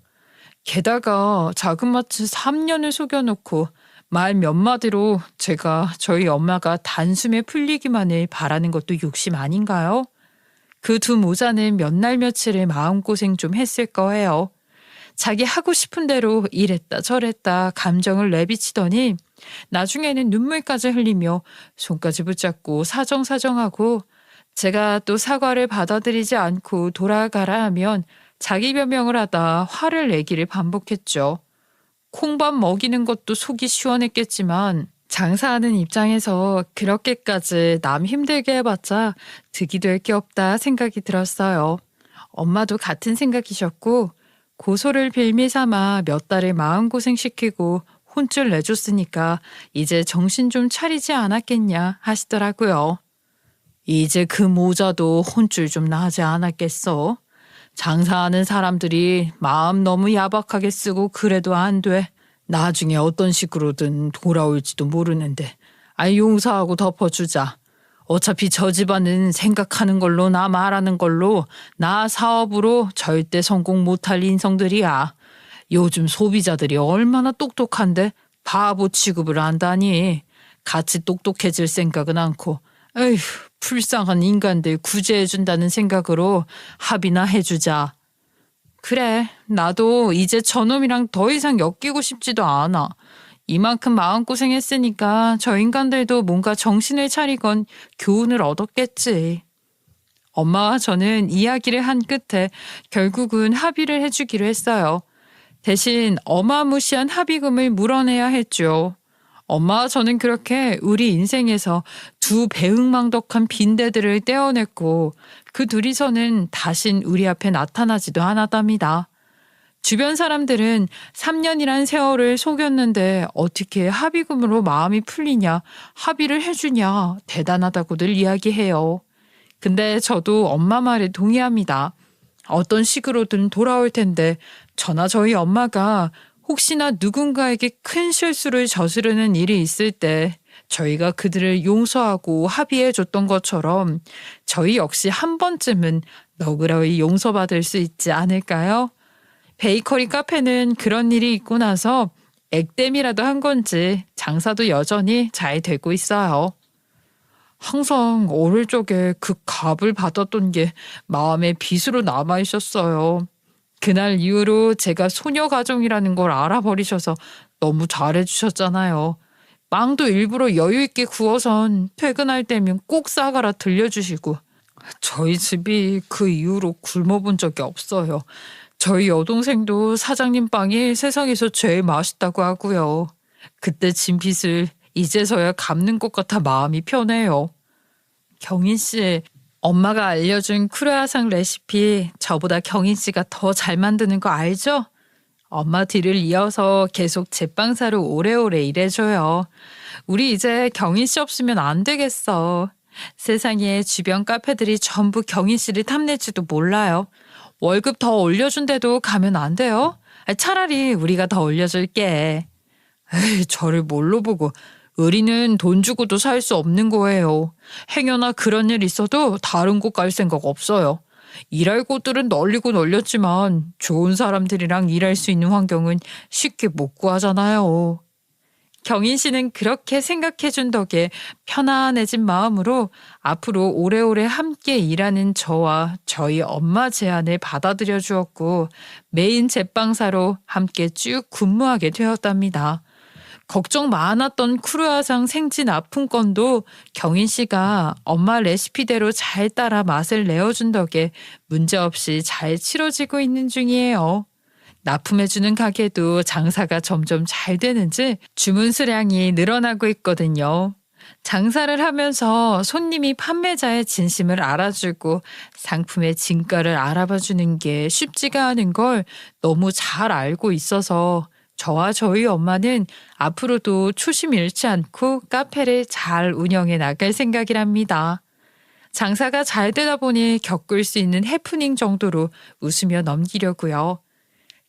게다가 자그마치 3년을 속여놓고 말 몇 마디로 제가 저희 엄마가 단숨에 풀리기만을 바라는 것도 욕심 아닌가요? 그 두 모자는 몇 날 며칠을 마음고생 좀 했을 거예요. 자기 하고 싶은 대로 이랬다 저랬다 감정을 내비치더니 나중에는 눈물까지 흘리며 손까지 붙잡고 사정사정하고 제가 또 사과를 받아들이지 않고 돌아가라 하면 자기 변명을 하다 화를 내기를 반복했죠. 콩밥 먹이는 것도 속이 시원했겠지만 장사하는 입장에서 그렇게까지 남 힘들게 해봤자 득이 될 게 없다 생각이 들었어요. 엄마도 같은 생각이셨고 고소를 빌미 삼아 몇 달을 마음고생시키고 혼쭐 내줬으니까 이제 정신 좀 차리지 않았겠냐 하시더라고요. 이제 그 모자도 혼쭐 좀 나지 않았겠어? 장사하는 사람들이 마음 너무 야박하게 쓰고 그래도 안 돼. 나중에 어떤 식으로든 돌아올지도 모르는데 용서하고 덮어주자. 어차피 저 집안은 생각하는 걸로 나 말하는 걸로 나 사업으로 절대 성공 못할 인성들이야. 요즘 소비자들이 얼마나 똑똑한데 바보 취급을 한다니. 같이 똑똑해질 생각은 않고 에휴 불쌍한 인간들 구제해준다는 생각으로 합의나 해주자. 그래, 나도 이제 저놈이랑 더 이상 엮이고 싶지도 않아. 이만큼 마음고생했으니까 저 인간들도 뭔가 정신을 차리건 교훈을 얻었겠지. 엄마와 저는 이야기를 한 끝에 결국은 합의를 해주기로 했어요. 대신 어마무시한 합의금을 물어내야 했죠. 엄마와 저는 그렇게 우리 인생에서 두 배응망덕한 빈대들을 떼어냈고 그 둘이서는 다신 우리 앞에 나타나지도 않았답니다. 주변 사람들은 3년이란 세월을 속였는데 어떻게 합의금으로 마음이 풀리냐, 합의를 해주냐 대단하다고들 이야기해요. 근데 저도 엄마 말에 동의합니다. 어떤 식으로든 돌아올 텐데 저나 저희 엄마가 혹시나 누군가에게 큰 실수를 저지르는 일이 있을 때 저희가 그들을 용서하고 합의해줬던 것처럼 저희 역시 한 번쯤은 너그러이 용서받을 수 있지 않을까요? 베이커리 카페는 그런 일이 있고 나서 액땜이라도 한 건지 장사도 여전히 잘 되고 있어요. 항상 어릴 적에 그 값을 받았던 게 마음에 빚으로 남아 있었어요. 그날 이후로 제가 소녀 가정이라는 걸 알아버리셔서 너무 잘해주셨잖아요. 빵도 일부러 여유 있게 구워선 퇴근할 때면 꼭 싸가라 들려주시고 저희 집이 그 이후로 굶어본 적이 없어요. 저희 여동생도 사장님 빵이 세상에서 제일 맛있다고 하고요. 그때 진 빚을 이제서야 갚는 것 같아 마음이 편해요. 경인 씨, 엄마가 알려준 크루아상 레시피 저보다 경인 씨가 더 잘 만드는 거 알죠? 엄마 뒤를 이어서 계속 제빵사로 오래오래 일해줘요. 우리 이제 경인 씨 없으면 안 되겠어. 세상에 주변 카페들이 전부 경인 씨를 탐낼지도 몰라요. 월급 더 올려준대도 가면 안 돼요? 차라리 우리가 더 올려줄게. 에이, 저를 뭘로 보고. 의리는 돈 주고도 살 수 없는 거예요. 행여나 그런 일 있어도 다른 곳 갈 생각 없어요. 일할 곳들은 널리고 널렸지만 좋은 사람들이랑 일할 수 있는 환경은 쉽게 못 구하잖아요. 경인 씨는 그렇게 생각해준 덕에 편안해진 마음으로 앞으로 오래오래 함께 일하는 저와 저희 엄마 제안을 받아들여 주었고 메인 제빵사로 함께 쭉 근무하게 되었답니다. 걱정 많았던 크루아상 생진 아픔건도 경인 씨가 엄마 레시피대로 잘 따라 맛을 내어준 덕에 문제없이 잘 치러지고 있는 중이에요. 납품해주는 가게도 장사가 점점 잘 되는지 주문 수량이 늘어나고 있거든요. 장사를 하면서 손님이 판매자의 진심을 알아주고 상품의 진가를 알아봐주는 게 쉽지가 않은 걸 너무 잘 알고 있어서 저와 저희 엄마는 앞으로도 초심 잃지 않고 카페를 잘 운영해 나갈 생각이랍니다. 장사가 잘 되다 보니 겪을 수 있는 해프닝 정도로 웃으며 넘기려고요.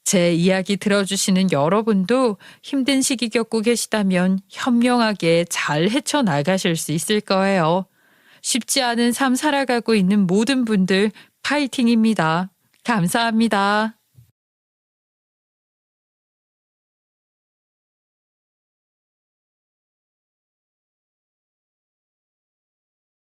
제 이야기 들어주시는 여러분도 힘든 시기 겪고 계시다면 현명하게 잘 헤쳐나가실 수 있을 거예요. 쉽지 않은 삶 살아가고 있는 모든 분들 파이팅입니다. 감사합니다.